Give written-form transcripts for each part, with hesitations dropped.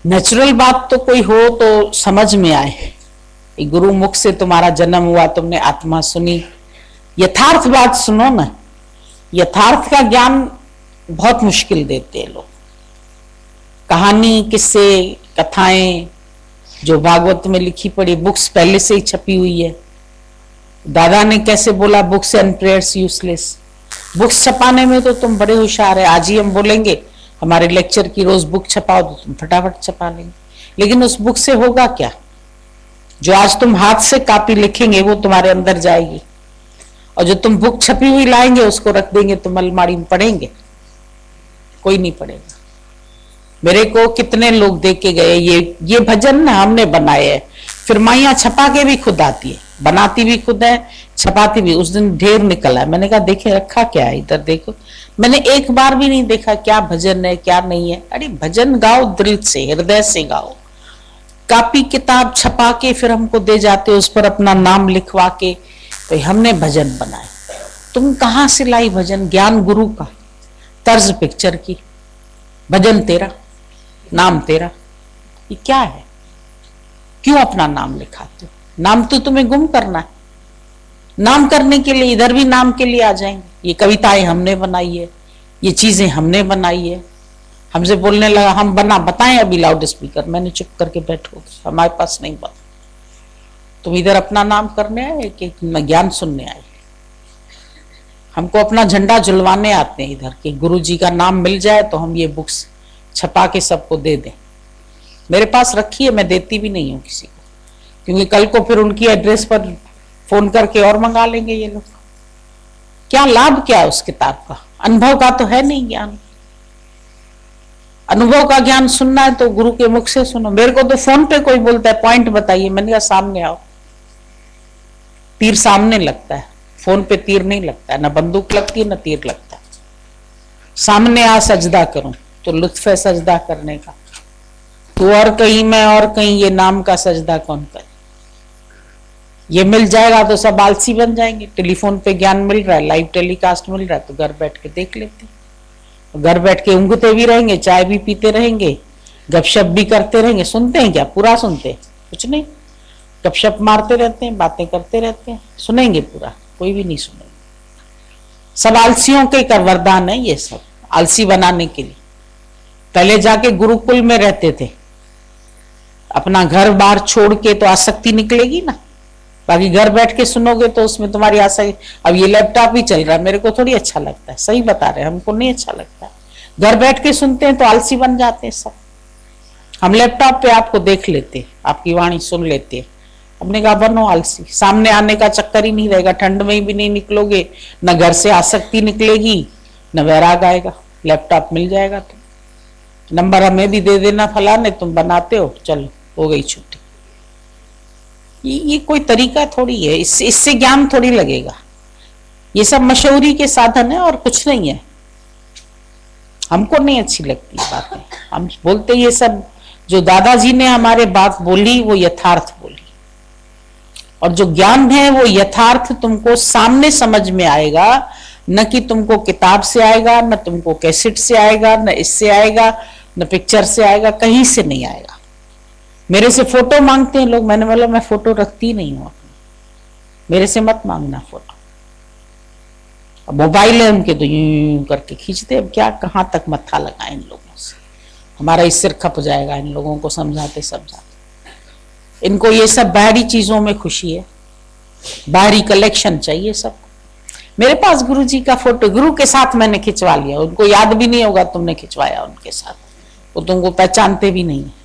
Natural बात तो कोई हो तो समझ में आए। गुरु मुख से तुम्हारा जन्म हुआ, तुमने आत्मा सुनी, यथार्थ बात सुनो ना। यथार्थ का ज्ञान बहुत मुश्किल देते हैं लोग। कहानी, किस्से, कथाएं जो भागवत में लिखी पड़ी, बुक्स पहले से ही छपी हुई है। दादा ने कैसे बोला, books and prayers useless. Books छपाने में तो तुम बड़े होशियार है। आज ही हम बोलेंगे हमारे लेक्चर की रोज बुक छपाओ तो तुम फटाफट छपा लेंगे, लेकिन उस बुक से होगा क्या? जो आज तुम हाथ से कॉपी लिखेंगे वो तुम्हारे अंदर जाएगी, और जो तुम बुक छपी हुई लाएंगे उसको रख देंगे, तुम अलमारी में पढ़ेंगे, कोई नहीं पढ़ेगा। मेरे को कितने लोग देख के गए, ये भजन ना हमने बनाए है, फिर माइया छपा के भी खुद आती है, बनाती भी खुद है, छपाती भी। उस दिन ढेर निकला है, मैंने कहा देखे रखा क्या है इधर, देखो। मैंने एक बार भी नहीं देखा क्या भजन है क्या नहीं है। अरे भजन गाओ, दिल से, हृदय से गाओ। कॉपी किताब छपा के फिर हमको दे जाते, उस पर अपना नाम लिखवा के, तो हमने भजन बनाए। तुम कहां से लाई भजन? ज्ञान गुरु का, तर्ज पिक्चर की, भजन तेरा, नाम तेरा। ये क्या है? क्यों अपना नाम लिखाते हो? नाम तो तुम्हें गुम करना है। नाम करने के लिए इधर भी नाम के लिए आ जाएंगे। ये कविताएं हमने बनाई है, ये चीजें हमने बनाई है। हमसे बोलने लगा हम बताएं अभी लाउड स्पीकर। मैंने चुप करके बैठो, हमारे पास नहीं बात। तुम इधर अपना नाम करने आए कि ज्ञान सुनने आए? हमको अपना झंडा झुलवाने आते हैं इधर के गुरु जी का नाम मिल जाए तो हम ये बुक्स छपा के सबको दे दें। मेरे पास रखी है, मैं देती भी नहीं हूँ किसी को, क्योंकि कल को फिर उनकी एड्रेस पर फोन करके और मंगा लेंगे ये लोग। क्या लाभ क्या है उस किताब का? अनुभव का तो है नहीं ज्ञान। अनुभव का ज्ञान सुनना है तो गुरु के मुख से सुनो। मेरे को तो फोन पे कोई बोलता है पॉइंट बताइए, मैंने कहा सामने आओ। तीर सामने लगता है, फोन पे तीर नहीं लगता है, ना बंदूक लगती है ना तीर लगता है। सामने आ, सजदा करूं तो लुत्फ है सजदा करने का। तू और कहीं, मैं और कहीं, ये नाम का सजदा कौन करे? ये मिल जाएगा तो सब आलसी बन जाएंगे। टेलीफोन पे ज्ञान मिल रहा है, लाइव टेलीकास्ट मिल रहा है, तो घर बैठ के देख लेते हैं। घर बैठ के ऊँघते भी रहेंगे, चाय भी पीते रहेंगे, गपशप भी करते रहेंगे। सुनते हैं क्या? पूरा सुनते हैं? कुछ नहीं, गपशप मारते रहते हैं, बातें करते रहते हैं। सुनेंगे पूरा? कोई भी नहीं सुनेंगे। सब आलसियों के कर वरदान है ये सब, आलसी बनाने के लिए। पहले जाके गुरुकुल में रहते थे, अपना घर बार छोड़ के तो आसक्ति निकलेगी ना। बाकी घर बैठ के सुनोगे तो उसमें तुम्हारी आसक्ति। अब ये लैपटॉप ही चल रहा है, मेरे को थोड़ी अच्छा लगता है, सही बता रहे हैं, हमको नहीं अच्छा लगता है। घर बैठ के सुनते हैं तो आलसी बन जाते हैं सब। हम लैपटॉप पे आपको देख लेते, आपकी वाणी सुन लेते। हमने कहा बनो आलसी, सामने आने का चक्कर ही नहीं रहेगा। ठंड में भी नहीं निकलोगे, न घर से आसक्ति निकलेगी, न वैराग आएगा। लैपटॉप मिल जाएगा तो नंबर हमें भी दे देना, फलाने तुम बनाते हो, चलो हो गई छुट्टी। ये कोई तरीका थोड़ी है, इससे ज्ञान थोड़ी लगेगा। ये सब मशहूरी के साधन है और कुछ नहीं है। हमको नहीं अच्छी लगती बातें। हम बोलते ये सब जो दादाजी ने हमारे बात बोली वो यथार्थ बोली, और जो ज्ञान है वो यथार्थ तुमको सामने समझ में आएगा, न कि तुमको किताब से आएगा, न तुमको कैसेट से आएगा, न इससे आएगा, न पिक्चर से आएगा, कहीं से नहीं आएगा। मेरे से फोटो मांगते हैं लोग, मैंने बोला मैं फोटो रखती नहीं हूं अपनी, मेरे से मत मांगना फोटो। अब मोबाइल है उनके तो यूं करके खींचते। अब क्या, कहां तक मत्था लगाए इन लोगों से? हमारा ही सिर खप जाएगा इन लोगों को समझाते समझाते। इनको ये सब बाहरी चीजों में खुशी है, बाहरी कलेक्शन चाहिए सब। मेरे पास गुरु जी का फोटो गुरु के साथ मैंने खिंचवा लिया, उनको याद भी नहीं होगा तुमने खिंचवाया उनके साथ, वो तुमको पहचानते भी नहीं है।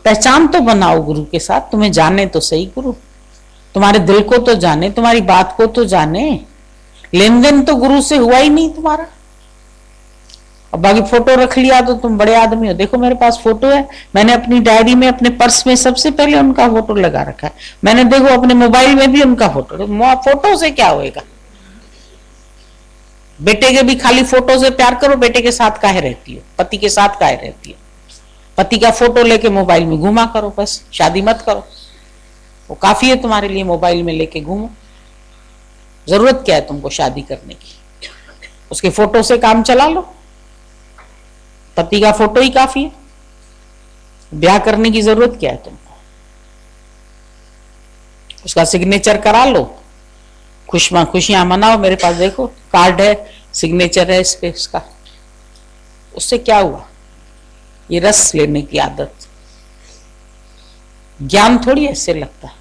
पहचान तो बनाओ गुरु के साथ, तुम्हें जाने तो सही गुरु, तुम्हारे दिल को तो जाने, तुम्हारी बात को तो जाने। लेन देन तो गुरु से हुआ ही नहीं तुम्हारा, और बाकी फोटो रख लिया तो तुम बड़े आदमी हो। देखो मेरे पास फोटो है, मैंने अपनी डायरी में, अपने पर्स में सबसे पहले उनका फोटो लगा रखा है। मैंने देखो अपने मोबाइल में भी उनका फोटो। फोटो से क्या होएगा? बेटे के भी खाली फोटो से प्यार करो। बेटे के साथ काहे रहती हो? पति के साथ काहे रहती हो? पति का फोटो लेके मोबाइल में घुमा करो, बस। शादी मत करो, वो काफी है तुम्हारे लिए। मोबाइल में लेके घूमो, जरूरत क्या है तुमको शादी करने की? उसके फोटो से काम चला लो, पति का फोटो ही काफी है। ब्याह करने की जरूरत क्या है तुमको? उसका सिग्नेचर करा लो, खुशियां मनाओ। मेरे पास देखो कार्ड है, सिग्नेचर है इस पे इसका। उससे क्या हुआ? ये रस लेने की आदत। ज्ञान थोड़ी ऐसे लगता है।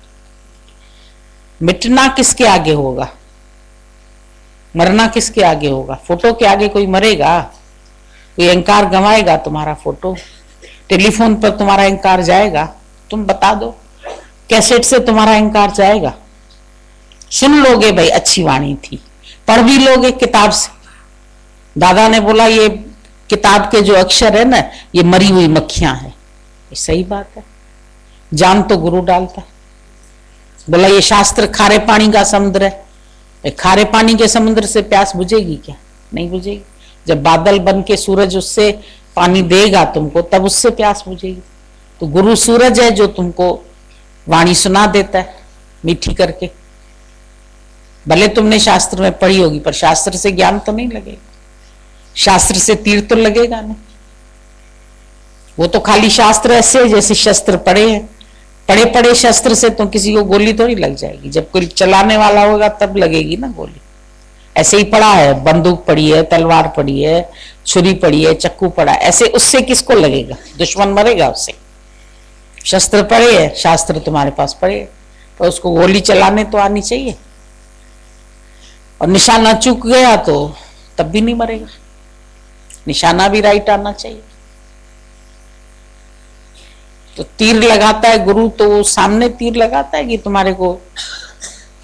मिटना किसके आगे होगा? मरना किसके आगे होगा? फोटो के आगे कोई मरेगा? कोई अहंकार गंवाएगा तुम्हारा फोटो? टेलीफोन पर तुम्हारा अहंकार जाएगा? तुम बता दो, कैसेट से तुम्हारा अहंकार जाएगा? सुन लोगे भाई अच्छी वाणी थी, पढ़ भी लोगे किताब से। दादा ने बोला ये किताब के जो अक्षर है ना, ये मरी हुई मक्खियां हैं। ये सही बात है, जान तो गुरु डालता है। बोला ये शास्त्र खारे पानी का समुद्र है। खारे पानी के समुद्र से प्यास बुझेगी क्या? नहीं बुझेगी। जब बादल बन के सूरज उससे पानी देगा तुमको, तब उससे प्यास बुझेगी। तो गुरु सूरज है जो तुमको वाणी सुना देता है मीठी करके। भले तुमने शास्त्र में पढ़ी होगी, पर शास्त्र से ज्ञान तो नहीं लगेगा, शास्त्र से तीर तो लगेगा नहीं। वो तो खाली शास्त्र ऐसे जैसे शस्त्र पड़े हैं, पड़े पड़े शस्त्र से तो किसी को गोली थोड़ी लग जाएगी। जब कोई चलाने वाला होगा तब लगेगी ना गोली। ऐसे ही पड़ा है, बंदूक पड़ी है, तलवार पड़ी है, छुरी पड़ी है, चक्कू पड़ा है, ऐसे उससे किसको लगेगा? दुश्मन मरेगा उससे। शस्त्र पड़े है, शास्त्र तुम्हारे पास पड़े, तो उसको गोली चलाने तो आनी चाहिए। और निशाना चूक गया तो तब भी नहीं मरेगा, निशाना भी राइट आना चाहिए। तो तीर लगाता है गुरु, तो वो सामने तीर लगाता है कि तुम्हारे को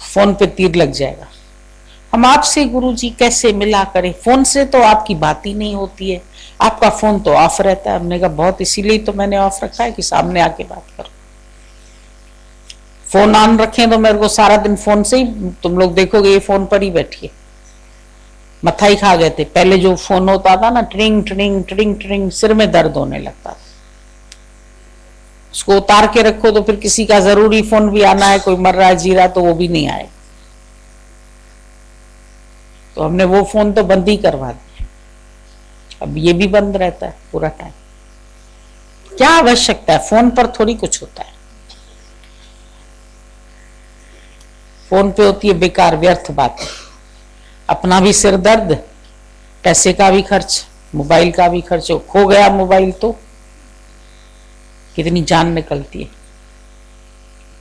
फोन पे तीर लग जाएगा। हम आपसे गुरु जी कैसे मिला करें? फोन से तो आपकी बात ही नहीं होती है, आपका फोन तो ऑफ रहता है। हमने कहा बहुत, इसीलिए तो मैंने ऑफ रखा है कि सामने आके बात करो। फोन ऑन रखें तो मेरे को सारा दिन फोन से ही, तुम लोग देखोगे ये फोन पर ही बैठिए। मथा ही खा गए थे पहले जो फोन होता था ना, ट्रिंग ट्रिंग ट्रिंग ट्रिंग, सिर में दर्द होने लगता था। उसको उतार के रखो तो फिर किसी का जरूरी फोन भी आना है, कोई मर रहा है जी रहा, तो वो भी नहीं आएगा। तो हमने वो फोन तो बंद ही करवा दिया। अब ये भी बंद रहता है पूरा टाइम। क्या आवश्यकता है? फोन पर थोड़ी कुछ होता है। फोन पे होती है बेकार व्यर्थ बातें, अपना भी सिर दर्द, पैसे का भी खर्च, मोबाइल का भी खर्च। खो गया मोबाइल तो कितनी जान निकलती है।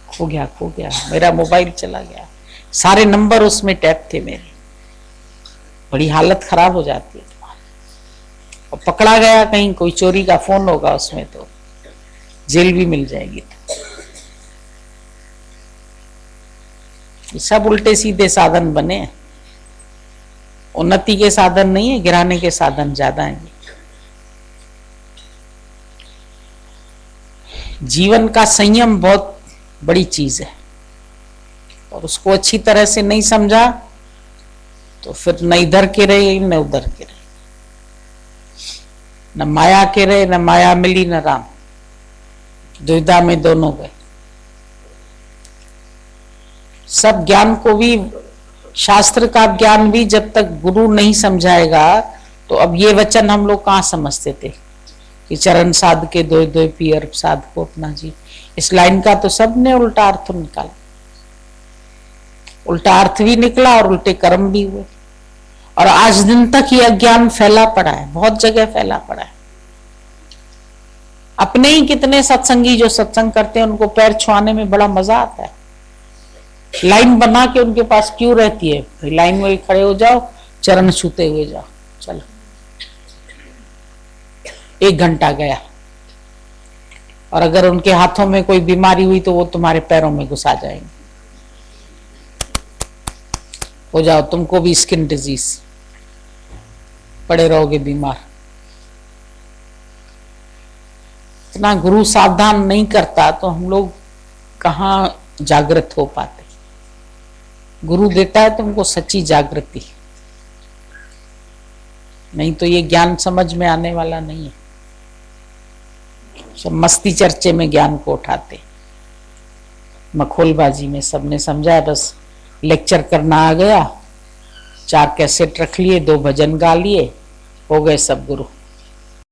खो गया मेरा मोबाइल, चला गया, सारे नंबर उसमें टैप थे मेरे, बड़ी हालत खराब हो जाती है तुम्हारी। और पकड़ा गया कहीं, कोई चोरी का फोन होगा उसमें तो जेल भी मिल जाएगी। सब उल्टे सीधे साधन बने हैं, उन्नति के साधन नहीं है, गिराने के साधन ज्यादा हैं। जीवन का संयम बहुत बड़ी चीज है, और उसको अच्छी तरह से नहीं समझा तो फिर न इधर के रहे न उधर के रहे, न माया के रहे, न माया मिली न राम, दुविधा में दोनों गए। सब ज्ञान को भी, शास्त्र का ज्ञान भी जब तक गुरु नहीं समझाएगा, तो अब ये वचन हम लोग कहाँ समझते थे कि चरण साध के दो दो पियर साध को अपना जी। इस लाइन का तो सबने उल्टा अर्थ निकाला, उल्टा अर्थ भी निकला और उल्टे कर्म भी हुए। और आज दिन तक ये अज्ञान फैला पड़ा है, बहुत जगह फैला पड़ा है। अपने ही कितने सत्संगी जो सत्संग करते हैं, उनको पैर छुआने में बड़ा मजा आता है। लाइन बना के उनके पास क्यों रहती है? लाइन में खड़े हो जाओ, चरण छूते हुए जाओ, चलो 1 घंटा गया। और अगर उनके हाथों में कोई बीमारी हुई तो वो तुम्हारे पैरों में घुसा जाएंगे, हो जाओ तुमको भी स्किन डिजीज, पड़े रहोगे बीमार। इतना गुरु सावधान नहीं करता तो हम लोग कहाँ जागृत हो पाते। गुरु देता है तुमको सच्ची जागृति, नहीं तो ये ज्ञान समझ में आने वाला नहीं है। सब मस्ती चर्चे में ज्ञान को उठाते, मखोलबाजी में सबने समझा बस लेक्चर करना आ गया, 4 कैसेट रख लिए, 2 भजन गा लिए, हो गए सब गुरु।